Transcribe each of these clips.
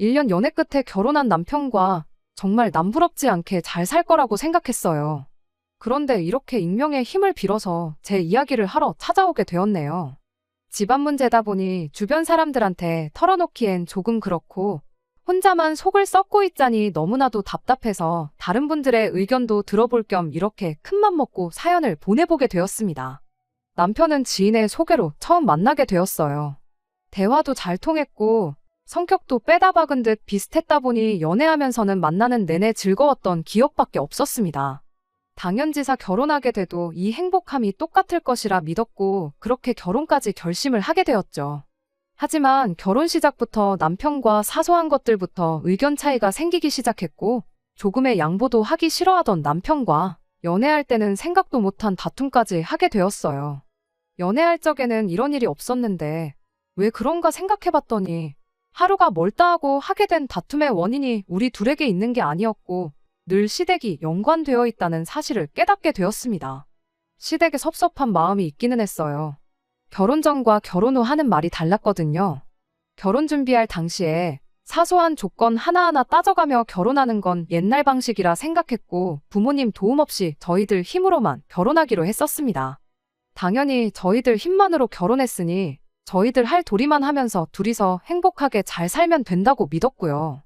1년 연애 끝에 결혼한 남편과 정말 남부럽지 않게 잘 살 거라고 생각했어요. 그런데 이렇게 익명의 힘을 빌어서 제 이야기를 하러 찾아오게 되었네요. 집안 문제다 보니 주변 사람들한테 털어놓기엔 조금 그렇고 혼자만 속을 썩고 있자니 너무나도 답답해서 다른 분들의 의견도 들어볼 겸 이렇게 큰맘 먹고 사연을 보내보게 되었습니다. 남편은 지인의 소개로 처음 만나게 되었어요. 대화도 잘 통했고 성격도 빼다 박은 듯 비슷했다 보니 연애하면서는 만나는 내내 즐거웠던 기억밖에 없었습니다. 당연지사 결혼하게 돼도 이 행복함이 똑같을 것이라 믿었고 그렇게 결혼까지 결심을 하게 되었죠. 하지만 결혼 시작부터 남편과 사소한 것들부터 의견 차이가 생기기 시작했고 조금의 양보도 하기 싫어하던 남편과 연애할 때는 생각도 못한 다툼까지 하게 되었어요. 연애할 적에는 이런 일이 없었는데 왜 그런가 생각해봤더니 하루가 멀다 하고 하게 된 다툼의 원인이 우리 둘에게 있는 게 아니었고 늘 시댁이 연관되어 있다는 사실을 깨닫게 되었습니다. 시댁에 섭섭한 마음이 있기는 했어요. 결혼 전과 결혼 후 하는 말이 달랐거든요. 결혼 준비할 당시에 사소한 조건 하나하나 따져가며 결혼하는 건 옛날 방식이라 생각했고 부모님 도움 없이 저희들 힘으로만 결혼하기로 했었습니다. 당연히 저희들 힘만으로 결혼했으니 저희들 할 도리만 하면서 둘이서 행복하게 잘 살면 된다고 믿었고요.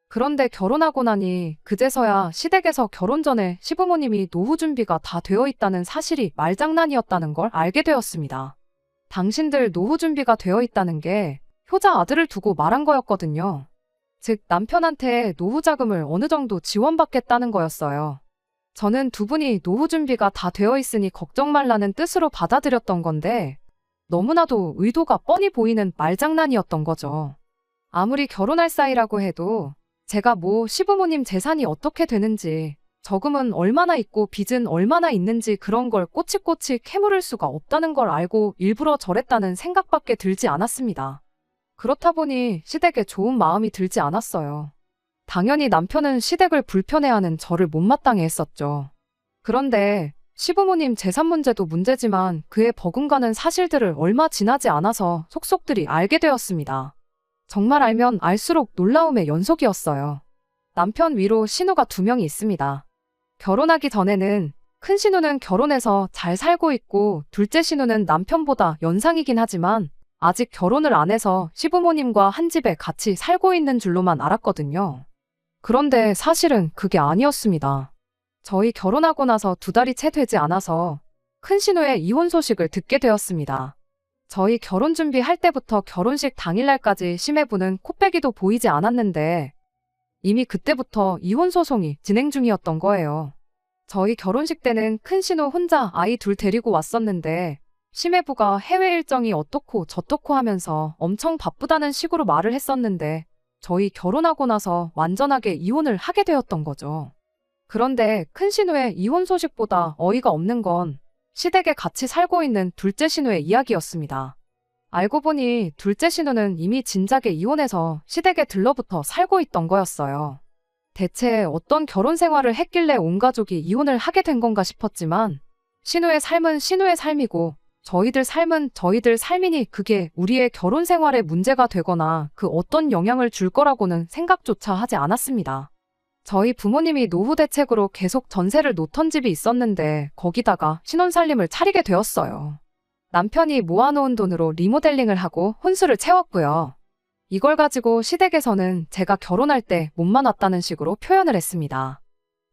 그런데 결혼하고 나니 그제서야 시댁에서 결혼 전에 시부모님이 노후 준비가 다 되어 있다는 사실이 말장난이었다는 걸 알게 되었습니다. 당신들 노후 준비가 되어 있다는 게 효자 아들을 두고 말한 거였거든요. 즉 남편한테 노후 자금을 어느 정도 지원받겠다는 거였어요. 저는 두 분이 노후 준비가 다 되어 있으니 걱정 말라는 뜻으로 받아들였던 건데 너무나도 의도가 뻔히 보이는 말장난이었던 거죠. 아무리 결혼할 사이라고 해도 제가 시부모님 재산이 어떻게 되는지 저금은 얼마나 있고 빚은 얼마나 있는지 그런 걸 꼬치꼬치 캐물을 수가 없다는 걸 알고 일부러 저랬다는 생각밖에 들지 않았습니다. 그렇다 보니 시댁에 좋은 마음이 들지 않았어요. 당연히 남편은 시댁을 불편해하는 저를 못마땅해 했었죠. 그런데 시부모님 재산 문제도 문제지만 그에 버금가는 사실들을 얼마 지나지 않아서 속속들이 알게 되었습니다. 정말 알면 알수록 놀라움의 연속이었어요. 남편 위로 신우가 2명이 있습니다. 결혼하기 전에는 큰 신우는 결혼해서 잘 살고 있고 둘째 신우는 남편보다 연상이긴 하지만 아직 결혼을 안 해서 시부모님과 한 집에 같이 살고 있는 줄로만 알았거든요. 그런데 사실은 그게 아니었습니다. 저희 결혼하고 나서 2달이 채 되지 않아서 큰 신우의 이혼 소식을 듣게 되었습니다. 저희 결혼 준비할 때부터 결혼식 당일날까지 시매부는 코빼기도 보이지 않았는데 이미 그때부터 이혼 소송이 진행 중이었던 거예요. 저희 결혼식 때는 큰 신우 혼자 아이 2 데리고 왔었는데 시매부가 해외 일정이 어떻고 저떻고 하면서 엄청 바쁘다는 식으로 말을 했었는데 저희 결혼하고 나서 완전하게 이혼을 하게 되었던 거죠. 그런데 큰 신우의 이혼 소식보다 어이가 없는 건 시댁에 같이 살고 있는 둘째 신우의 이야기였습니다. 알고 보니 둘째 신우는 이미 진작에 이혼해서 시댁에 들러붙어 살고 있던 거였어요. 대체 어떤 결혼 생활을 했길래 온 가족이 이혼을 하게 된 건가 싶었지만 신우의 삶은 신우의 삶이고 저희들 삶은 저희들 삶이니 그게 우리의 결혼 생활에 문제가 되거나 그 어떤 영향을 줄 거라고는 생각조차 하지 않았습니다. 저희 부모님이 노후 대책으로 계속 전세를 놓던 집이 있었는데 거기다가 신혼살림을 차리게 되었어요. 남편이 모아놓은 돈으로 리모델링을 하고 혼수를 채웠고요. 이걸 가지고 시댁에서는 제가 결혼할 때 몸만 왔다는 식으로 표현을 했습니다.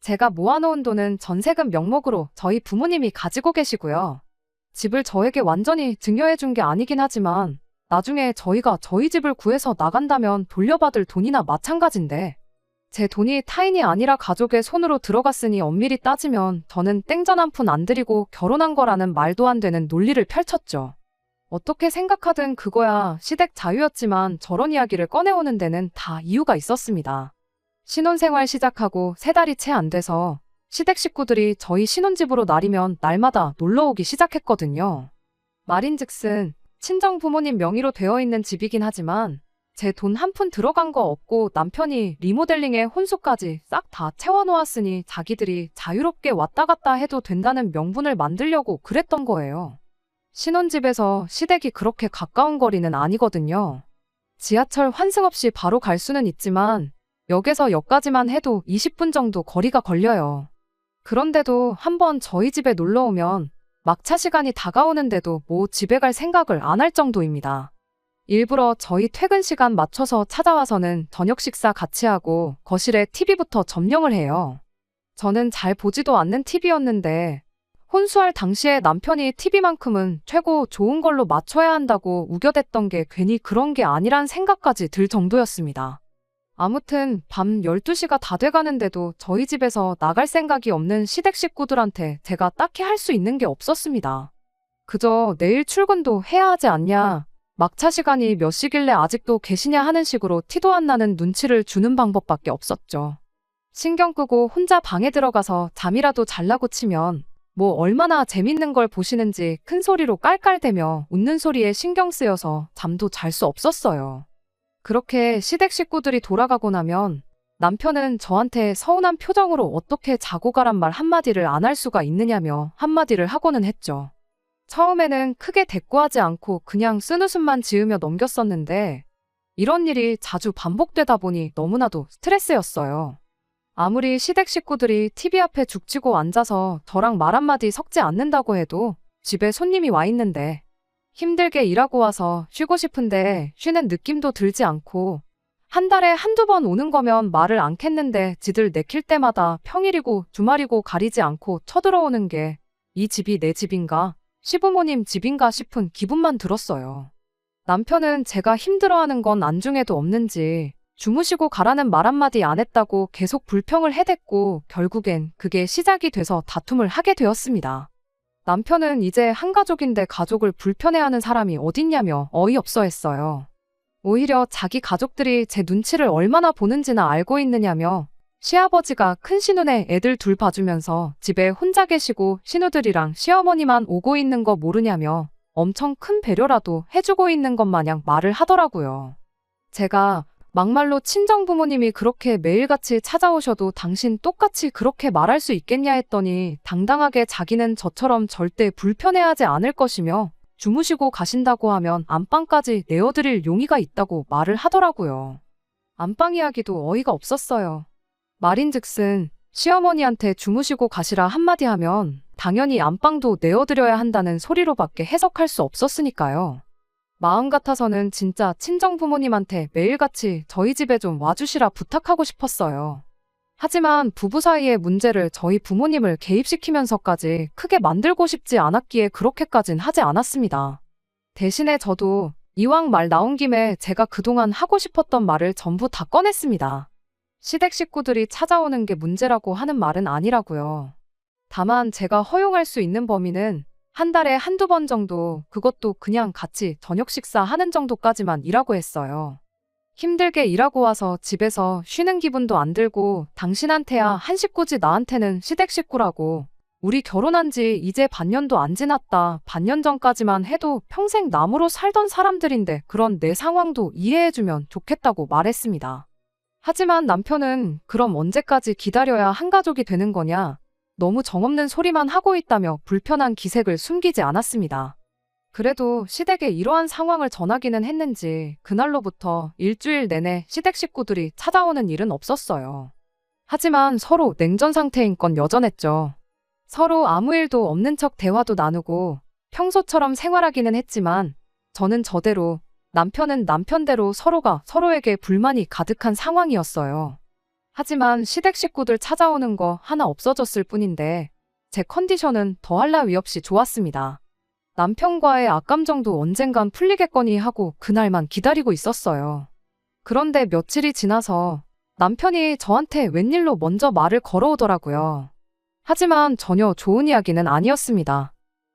제가 모아놓은 돈은 전세금 명목으로 저희 부모님이 가지고 계시고요. 집을 저에게 완전히 증여해준 게 아니긴 하지만 나중에 저희가 저희 집을 구해서 나간다면 돌려받을 돈이나 마찬가지인데 제 돈이 타인이 아니라 가족의 손으로 들어갔으니 엄밀히 따지면 저는 땡전 한 푼 안 들이고 결혼한 거라는 말도 안 되는 논리를 펼쳤죠. 어떻게 생각하든 그거야 시댁 자유였지만 저런 이야기를 꺼내오는 데는 다 이유가 있었습니다. 신혼생활 시작하고 3달이 채 안 돼서 시댁 식구들이 저희 신혼집으로 날이면 날마다 놀러오기 시작했거든요. 말인즉슨 친정 부모님 명의로 되어 있는 집이긴 하지만 제 돈 한 푼 들어간 거 없고 남편이 리모델링에 혼수까지 싹 다 채워놓았으니 자기들이 자유롭게 왔다 갔다 해도 된다는 명분을 만들려고 그랬던 거예요. 신혼집에서 시댁이 그렇게 가까운 거리는 아니거든요. 지하철 환승 없이 바로 갈 수는 있지만 역에서 역까지만 해도 20분 정도 거리가 걸려요. 그런데도 한번 저희 집에 놀러 오면 막차 시간이 다가오는데도 뭐 집에 갈 생각을 안 할 정도입니다. 일부러 저희 퇴근 시간 맞춰서 찾아와서는 저녁 식사 같이 하고 거실에 TV부터 점령을 해요. 저는 잘 보지도 않는 TV였는데 혼수할 당시에 남편이 TV만큼은 최고 좋은 걸로 맞춰야 한다고 우겨댔던 게 괜히 그런 게 아니란 생각까지 들 정도였습니다. 아무튼 밤 12시가 다 돼가는데도 저희 집에서 나갈 생각이 없는 시댁 식구들한테 제가 딱히 할 수 있는 게 없었습니다. 그저 내일 출근도 해야 하지 않냐, 막차 시간이 몇 시길래 아직도 계시냐 하는 식으로 티도 안 나는 눈치를 주는 방법밖에 없었죠. 신경 끄고 혼자 방에 들어가서 잠이라도 잘라고 치면 뭐 얼마나 재밌는 걸 보시는지 큰 소리로 깔깔대며 웃는 소리에 신경 쓰여서 잠도 잘 수 없었어요. 그렇게 시댁 식구들이 돌아가고 나면 남편은 저한테 서운한 표정으로 어떻게 자고 가란 말 한마디를 안 할 수가 있느냐며 한마디를 하고는 했죠. 처음에는 크게 대꾸하지 않고 그냥 쓴웃음만 지으며 넘겼었는데 이런 일이 자주 반복되다 보니 너무나도 스트레스였어요. 아무리 시댁 식구들이 TV 앞에 죽치고 앉아서 저랑 말 한마디 섞지 않는다고 해도 집에 손님이 와 있는데 힘들게 일하고 와서 쉬고 싶은데 쉬는 느낌도 들지 않고 한 달에 한두 번 오는 거면 말을 않겠는데 지들 내킬 때마다 평일이고 주말이고 가리지 않고 쳐들어오는 게 이 집이 내 집인가? 시부모님 집인가 싶은 기분만 들었어요. 남편은 제가 힘들어하는 건 안중에도 없는지 주무시고 가라는 말 한마디 안 했다고 계속 불평을 해댔고 결국엔 그게 시작이 돼서 다툼을 하게 되었습니다. 남편은 이제 한 가족인데 가족을 불편해하는 사람이 어딨냐며 어이없어 했어요. 오히려 자기 가족들이 제 눈치를 얼마나 보는지나 알고 있느냐며 시아버지가 큰 시누네 애들 둘 봐주면서 집에 혼자 계시고 시누들이랑 시어머니만 오고 있는 거 모르냐며 엄청 큰 배려라도 해주고 있는 것 마냥 말을 하더라고요. 제가 막말로 친정부모님이 그렇게 매일같이 찾아오셔도 당신 똑같이 그렇게 말할 수 있겠냐 했더니 당당하게 자기는 저처럼 절대 불편해하지 않을 것이며 주무시고 가신다고 하면 안방까지 내어드릴 용의가 있다고 말을 하더라고요. 안방 이야기도 어이가 없었어요. 말인즉슨 시어머니한테 주무시고 가시라 한마디 하면 당연히 안방도 내어드려야 한다는 소리로밖에 해석할 수 없었으니까요. 마음 같아서는 진짜 친정부모님한테 매일같이 저희 집에 좀 와주시라 부탁하고 싶었어요. 하지만 부부 사이의 문제를 저희 부모님을 개입시키면서까지 크게 만들고 싶지 않았기에 그렇게까진 하지 않았습니다. 대신에 저도 이왕 말 나온 김에 제가 그동안 하고 싶었던 말을 전부 다 꺼냈습니다. 시댁 식구들이 찾아오는 게 문제라고 하는 말은 아니라고요. 다만 제가 허용할 수 있는 범위는 한 달에 한두 번 정도, 그것도 그냥 같이 저녁 식사하는 정도까지만 이라고 했어요. 힘들게 일하고 와서 집에서 쉬는 기분도 안 들고 당신한테야 한 식구지 나한테는 시댁 식구라고. 우리 결혼한 지 이제 반년도 안 지났다. 반년 전까지만 해도 평생 남으로 살던 사람들인데 그런 내 상황도 이해해주면 좋겠다고 말했습니다. 하지만 남편은 그럼 언제까지 기다려야 한 가족이 되는 거냐? 너무 정없는 소리만 하고 있다며 불편한 기색을 숨기지 않았습니다. 그래도 시댁에 이러한 상황을 전하기는 했는지 그날로부터 일주일 내내 시댁 식구들이 찾아오는 일은 없었어요. 하지만 서로 냉전 상태인 건 여전했죠. 서로 아무 일도 없는 척 대화도 나누고 평소처럼 생활하기는 했지만 저는 저대로, 남편은 남편대로 서로가 서로에게 불만이 가득한 상황이었어요. 하지만 시댁 식구들 찾아오는 거 하나 없어졌을 뿐인데 제 컨디션은 더할 나위 없이 좋았습니다. 남편과의 악감정도 언젠간 풀리겠거니 하고 그날만 기다리고 있었어요. 그런데 며칠이 지나서 남편이 저한테 웬일로 먼저 말을 걸어오더라고요. 하지만 전혀 좋은 이야기는 아니었습니다.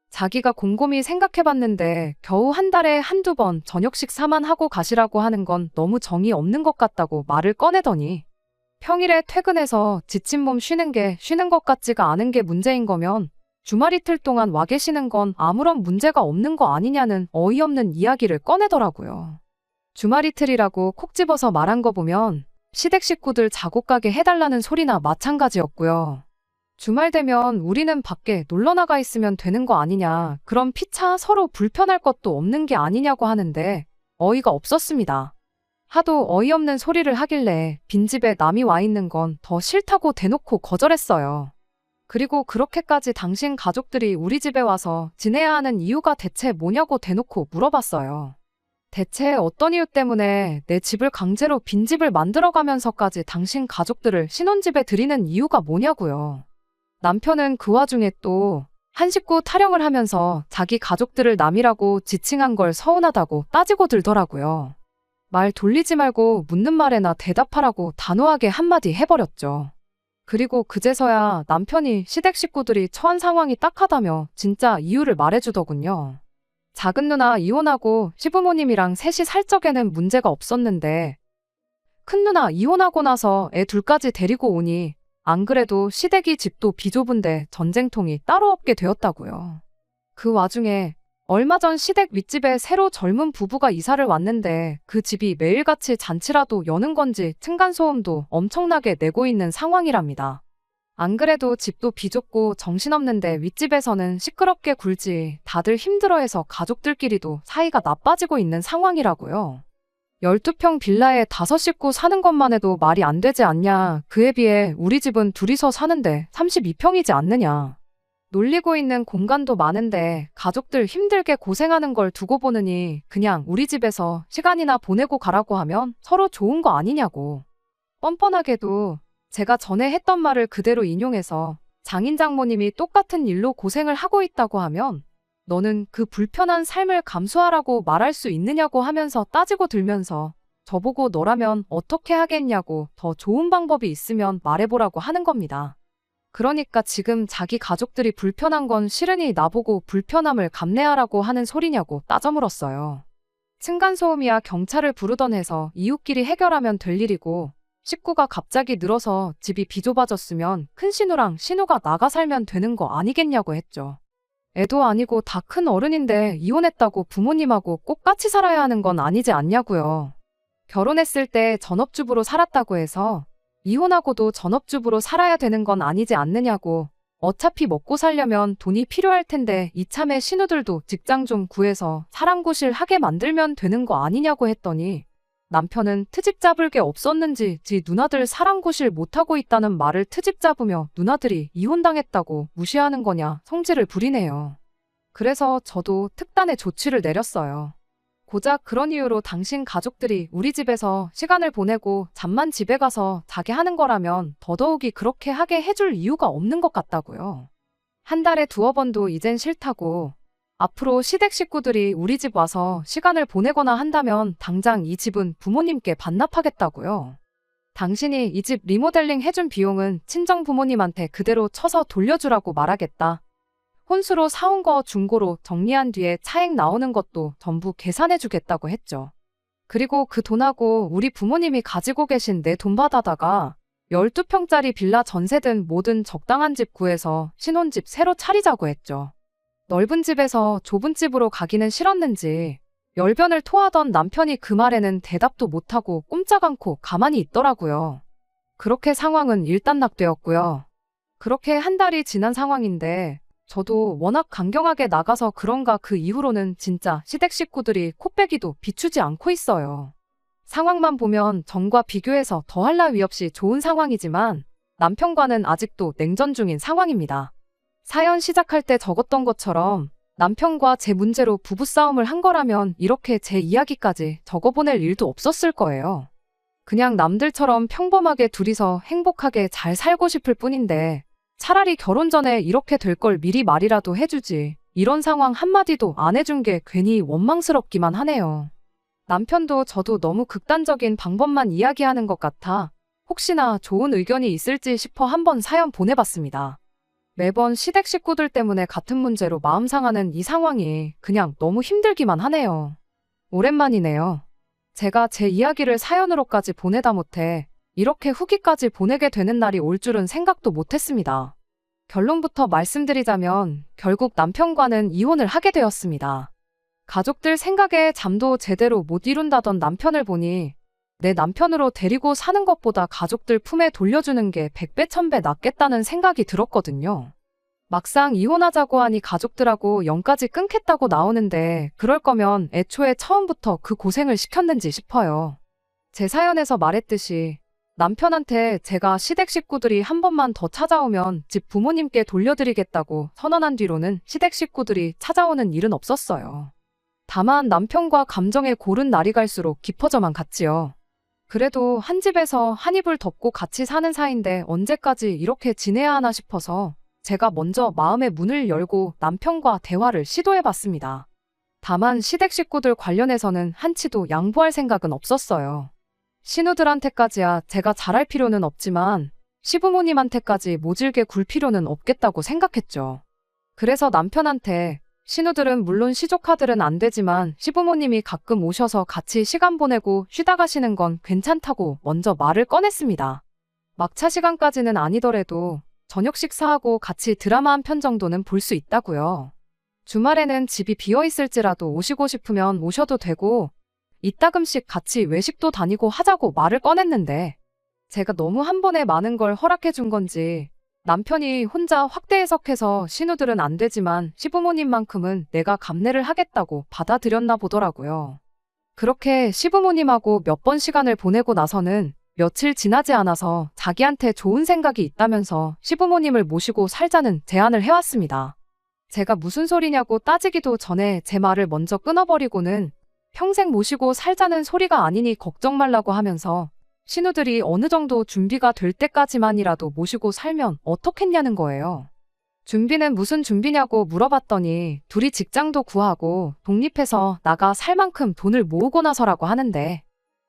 자기가 곰곰이 생각해봤는데 겨우 한 달에 한두 번 저녁 식사만 하고 가시라고 하는 건 너무 정이 없는 것 같다고 말을 꺼내더니 평일에 퇴근해서 지친 몸 쉬는 게 쉬는 것 같지가 않은 게 문제인 거면 주말 이틀 동안 와 계시는 건 아무런 문제가 없는 거 아니냐는 어이없는 이야기를 꺼내더라고요. 주말 이틀이라고 콕 집어서 말한 거 보면 시댁 식구들 작업 가게 해달라는 소리나 마찬가지였고요. 주말 되면 우리는 밖에 놀러 나가 있으면 되는 거 아니냐, 그럼 피차 서로 불편할 것도 없는 게 아니냐고 하는데 어이가 없었습니다. 하도 어이없는 소리를 하길래 빈집에 남이 와 있는 건 더 싫다고 대놓고 거절했어요. 그리고 그렇게까지 당신 가족들이 우리 집에 와서 지내야 하는 이유가 대체 뭐냐고 대놓고 물어봤어요. 대체 어떤 이유 때문에 내 집을 강제로 빈집을 만들어가면서까지 당신 가족들을 신혼집에 들이는 이유가 뭐냐고요. 남편은 그 와중에 또 한 식구 타령을 하면서 자기 가족들을 남이라고 지칭한 걸 서운하다고 따지고 들더라고요. 말 돌리지 말고 묻는 말에나 대답하라고 단호하게 한마디 해버렸죠. 그리고 그제서야 남편이 시댁 식구들이 처한 상황이 딱하다며 진짜 이유를 말해주더군요. 작은 누나 이혼하고 시부모님이랑 셋이 살 적에는 문제가 없었는데 큰 누나 이혼하고 나서 애 둘까지 데리고 오니 안 그래도 시댁이 집도 비좁은데 전쟁통이 따로 없게 되었다고요. 그 와중에 얼마 전 시댁 윗집에 새로 젊은 부부가 이사를 왔는데 그 집이 매일같이 잔치라도 여는 건지 층간소음도 엄청나게 내고 있는 상황이랍니다. 안 그래도 집도 비좁고 정신없는데 윗집에서는 시끄럽게 굴지 다들 힘들어해서 가족들끼리도 사이가 나빠지고 있는 상황이라고요. 12평 빌라에 5식구 사는 것만 해도 말이 안 되지 않냐. 그에 비해 우리 집은 둘이서 사는데 32평이지 않느냐. 놀리고 있는 공간도 많은데 가족들 힘들게 고생하는 걸 두고 보느니 그냥 우리 집에서 시간이나 보내고 가라고 하면 서로 좋은 거 아니냐고. 뻔뻔하게도 제가 전에 했던 말을 그대로 인용해서 장인 장모님이 똑같은 일로 고생을 하고 있다고 하면 너는 그 불편한 삶을 감수하라고 말할 수 있느냐고 하면서 따지고 들면서 저보고 너라면 어떻게 하겠냐고 더 좋은 방법이 있으면 말해보라고 하는 겁니다. 그러니까 지금 자기 가족들이 불편한 건 싫으니 나보고 불편함을 감내하라고 하는 소리냐고 따져 물었어요. 층간소음이야 경찰을 부르던 해서 이웃끼리 해결하면 될 일이고 식구가 갑자기 늘어서 집이 비좁아졌으면 큰 신우랑 신우가 나가 살면 되는 거 아니겠냐고 했죠. 애도 아니고 다 큰 어른인데 이혼했다고 부모님하고 꼭 같이 살아야 하는 건 아니지 않냐고요. 결혼했을 때 전업주부로 살았다고 해서 이혼하고도 전업주부로 살아야 되는 건 아니지 않느냐고. 어차피 먹고 살려면 돈이 필요할 텐데 이참에 신우들도 직장 좀 구해서 사랑구실 하게 만들면 되는 거 아니냐고 했더니 남편은 트집 잡을 게 없었는지 지 누나들 사랑구실 못하고 있다는 말을 트집 잡으며 누나들이 이혼당했다고 무시하는 거냐 성질을 부리네요. 그래서 저도 특단의 조치를 내렸어요. 고작 그런 이유로 당신 가족들이 우리 집에서 시간을 보내고 잠만 집에 가서 자게 하는 거라면 더더욱이 그렇게 하게 해줄 이유가 없는 것 같다고요. 한 달에 2-3번도 이젠 싫다고. 앞으로 시댁 식구들이 우리 집 와서 시간을 보내거나 한다면 당장 이 집은 부모님께 반납하겠다고요. 당신이 이 집 리모델링 해준 비용은 친정 부모님한테 그대로 쳐서 돌려주라고 말하겠다. 혼수로 사온 거 중고로 정리한 뒤에 차액 나오는 것도 전부 계산해주겠다고 했죠. 그리고 그 돈하고 우리 부모님이 가지고 계신 내 돈 받아다가 12평짜리 빌라 전세든 뭐든 적당한 집 구해서 신혼집 새로 차리자고 했죠. 넓은 집에서 좁은 집으로 가기는 싫었는지 열변을 토하던 남편이 그 말에는 대답도 못하고 꼼짝 않고 가만히 있더라고요. 그렇게 상황은 일단락되었고요. 그렇게 한 달이 지난 상황인데 저도 워낙 강경하게 나가서 그런가 그 이후로는 진짜 시댁 식구들이 코빼기도 비추지 않고 있어요. 상황만 보면 전과 비교해서 더할 나위 없이 좋은 상황이지만 남편과는 아직도 냉전 중인 상황입니다. 사연 시작할 때 적었던 것처럼 남편과 제 문제로 부부싸움을 한 거라면 이렇게 제 이야기까지 적어보낼 일도 없었을 거예요. 그냥 남들처럼 평범하게 둘이서 행복하게 잘 살고 싶을 뿐인데 차라리 결혼 전에 이렇게 될 걸 미리 말이라도 해주지. 이런 상황 한마디도 안 해준 게 괜히 원망스럽기만 하네요. 남편도 저도 너무 극단적인 방법만 이야기하는 것 같아 혹시나 좋은 의견이 있을지 싶어 한번 사연 보내봤습니다. 매번 시댁 식구들 때문에 같은 문제로 마음 상하는 이 상황이 그냥 너무 힘들기만 하네요. 오랜만이네요. 제가 제 이야기를 사연으로까지 보내다 못해 이렇게 후기까지 보내게 되는 날이 올 줄은 생각도 못했습니다. 결론부터 말씀드리자면 결국 남편과는 이혼을 하게 되었습니다. 가족들 생각에 잠도 제대로 못 이룬다던 남편을 보니 내 남편으로 데리고 사는 것보다 가족들 품에 돌려주는 게 100배 1000배 낫겠다는 생각이 들었거든요. 막상 이혼하자고 하니 가족들하고 연까지 끊겠다고 나오는데 그럴 거면 애초에 처음부터 그 고생을 시켰는지 싶어요. 제 사연에서 말했듯이 남편한테 제가 시댁 식구들이 한 번만 더 찾아오면 집 부모님께 돌려드리겠다고 선언한 뒤로는 시댁 식구들이 찾아오는 일은 없었어요. 다만 남편과 감정의 고른 날이 갈수록 깊어져만 갔지요. 그래도 한 집에서 한 이불 덮고 같이 사는 사이인데 언제까지 이렇게 지내야 하나 싶어서 제가 먼저 마음의 문을 열고 남편과 대화를 시도해봤습니다. 다만 시댁 식구들 관련해서는 한치도 양보할 생각은 없었어요. 신우들한테까지야 제가 잘할 필요는 없지만 시부모님한테까지 모질게 굴 필요는 없겠다고 생각했죠. 그래서 남편한테 신우들은 물론 시조카들은 안 되지만 시부모님이 가끔 오셔서 같이 시간 보내고 쉬다 가시는 건 괜찮다고 먼저 말을 꺼냈습니다. 막차 시간까지는 아니더라도 저녁 식사하고 같이 드라마 한 편 정도는 볼 수 있다고요. 주말에는 집이 비어있을지라도 오시고 싶으면 오셔도 되고 이따금씩 같이 외식도 다니고 하자고 말을 꺼냈는데 제가 너무 한 번에 많은 걸 허락해 준 건지 남편이 혼자 확대 해석해서 신우들은 안 되지만 시부모님만큼은 내가 감내를 하겠다고 받아들였나 보더라고요. 그렇게 시부모님하고 몇 번 시간을 보내고 나서는 며칠 지나지 않아서 자기한테 좋은 생각이 있다면서 시부모님을 모시고 살자는 제안을 해왔습니다. 제가 무슨 소리냐고 따지기도 전에 제 말을 먼저 끊어버리고는 평생 모시고 살자는 소리가 아니니 걱정 말라고 하면서 신우들이 어느 정도 준비가 될 때까지만이라도 모시고 살면 어떻겠냐는 거예요. 준비는 무슨 준비냐고 물어봤더니 둘이 직장도 구하고 독립해서 나가 살 만큼 돈을 모으고 나서라고 하는데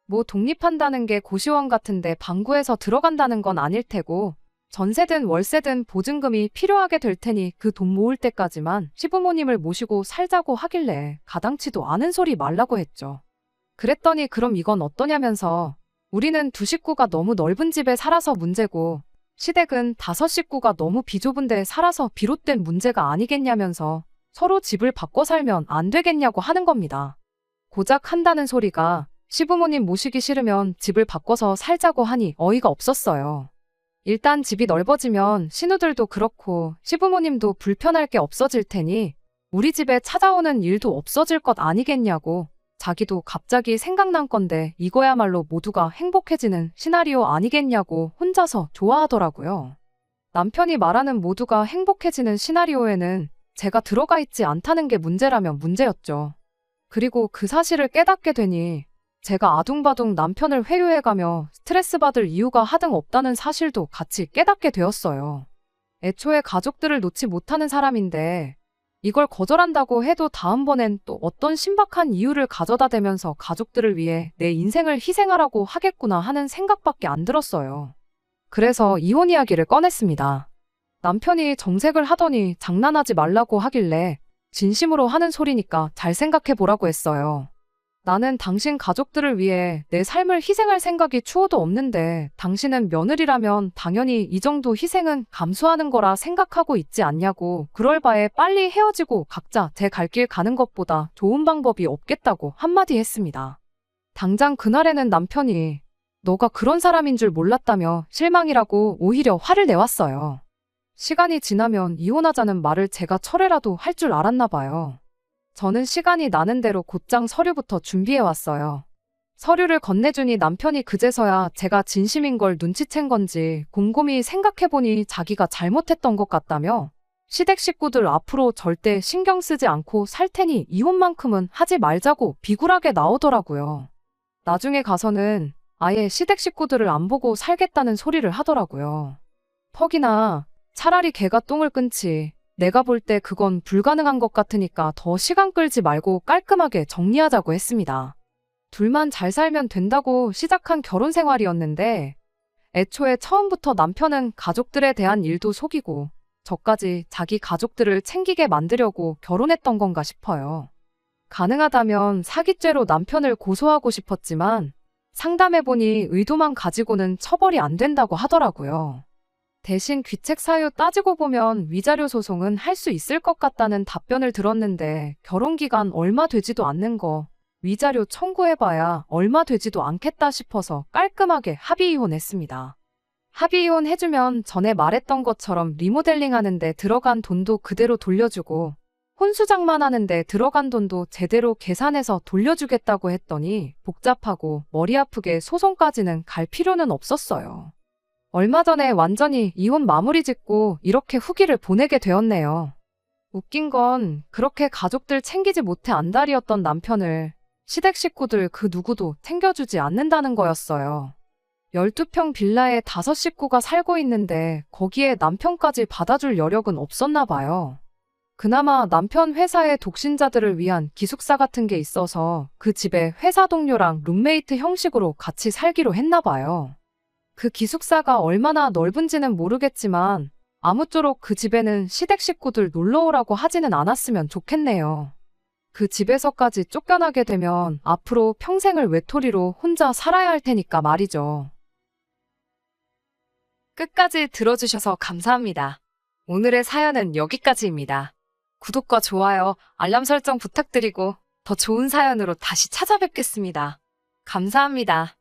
뭐 독립한다는 게 고시원 같은데 방구해서 들어간다는 건 아닐 테고 전세든 월세든 보증금이 필요하게 될 테니 그 돈 모을 때까지만 시부모님을 모시고 살자고 하길래 가당치도 않은 소리 말라고 했죠. 그랬더니 그럼 이건 어떠냐면서 우리는 두 식구가 너무 넓은 집에 살아서 문제고 시댁은 5식구가 너무 비좁은 데에 살아서 비롯된 문제가 아니겠냐면서 서로 집을 바꿔 살면 안 되겠냐고 하는 겁니다. 고작 한다는 소리가 시부모님 모시기 싫으면 집을 바꿔서 살자고 하니 어이가 없었어요. 일단 집이 넓어지면 신우들도 그렇고 시부모님도 불편할 게 없어질 테니 우리 집에 찾아오는 일도 없어질 것 아니겠냐고 자기도 갑자기 생각난 건데 이거야말로 모두가 행복해지는 시나리오 아니겠냐고 혼자서 좋아하더라고요. 남편이 말하는 모두가 행복해지는 시나리오에는 제가 들어가 있지 않다는 게 문제라면 문제였죠. 그리고 그 사실을 깨닫게 되니 제가 아둥바둥 남편을 회유해가며 스트레스 받을 이유가 하등 없다는 사실도 같이 깨닫게 되었어요. 애초에 가족들을 놓지 못하는 사람인데 이걸 거절한다고 해도 다음번엔 또 어떤 신박한 이유를 가져다 대면서 가족들을 위해 내 인생을 희생하라고 하겠구나 하는 생각밖에 안 들었어요. 그래서 이혼 이야기를 꺼냈습니다. 남편이 정색을 하더니 장난하지 말라고 하길래 진심으로 하는 소리니까 잘 생각해 보라고 했어요. 나는 당신 가족들을 위해 내 삶을 희생할 생각이 추호도 없는데 당신은 며느리라면 당연히 이 정도 희생은 감수하는 거라 생각하고 있지 않냐고 그럴 바에 빨리 헤어지고 각자 제 갈 길 가는 것보다 좋은 방법이 없겠다고 한마디 했습니다. 당장 그날에는 남편이 너가 그런 사람인 줄 몰랐다며 실망이라고 오히려 화를 내왔어요. 시간이 지나면 이혼하자는 말을 제가 철회라도 할 줄 알았나 봐요. 저는 시간이 나는 대로 곧장 서류부터 준비해왔어요. 서류를 건네주니 남편이 그제서야 제가 진심인 걸 눈치챈 건지 곰곰이 생각해보니 자기가 잘못했던 것 같다며 시댁 식구들 앞으로 절대 신경 쓰지 않고 살 테니 이혼만큼은 하지 말자고 비굴하게 나오더라고요. 나중에 가서는 아예 시댁 식구들을 안 보고 살겠다는 소리를 하더라고요. 퍽이나 차라리 걔가 똥을 끊지. 내가 볼 때 그건 불가능한 것 같으니까 더 시간 끌지 말고 깔끔하게 정리하자고 했습니다. 둘만 잘 살면 된다고 시작한 결혼 생활이었는데 애초에 처음부터 남편은 가족들에 대한 일도 속이고 저까지 자기 가족들을 챙기게 만들려고 결혼했던 건가 싶어요. 가능하다면 사기죄로 남편을 고소하고 싶었지만 상담해보니 의도만 가지고는 처벌이 안 된다고 하더라고요. 대신 귀책 사유 따지고 보면 위자료 소송은 할 수 있을 것 같다는 답변을 들었는데 결혼기간 얼마 되지도 않는 거 위자료 청구해봐야 얼마 되지도 않겠다 싶어서 깔끔하게 합의 이혼했습니다. 합의 이혼 해주면 전에 말했던 것처럼 리모델링 하는데 들어간 돈도 그대로 돌려주고 혼수장만 하는데 들어간 돈도 제대로 계산해서 돌려주겠다고 했더니 복잡하고 머리 아프게 소송까지는 갈 필요는 없었어요. 얼마 전에 완전히 이혼 마무리 짓고 이렇게 후기를 보내게 되었네요. 웃긴 건 그렇게 가족들 챙기지 못해 안달이었던 남편을 시댁 식구들 그 누구도 챙겨주지 않는다는 거였어요. 12평 빌라에 5식구가 살고 있는데 거기에 남편까지 받아줄 여력은 없었나 봐요. 그나마 남편 회사의 독신자들을 위한 기숙사 같은 게 있어서 그 집에 회사 동료랑 룸메이트 형식으로 같이 살기로 했나 봐요. 그 기숙사가 얼마나 넓은지는 모르겠지만 아무쪼록 그 집에는 시댁 식구들 놀러 오라고 하지는 않았으면 좋겠네요. 그 집에서까지 쫓겨나게 되면 앞으로 평생을 외톨이로 혼자 살아야 할 테니까 말이죠. 끝까지 들어주셔서 감사합니다. 오늘의 사연은 여기까지입니다. 구독과 좋아요, 알람 설정 부탁드리고 더 좋은 사연으로 다시 찾아뵙겠습니다. 감사합니다.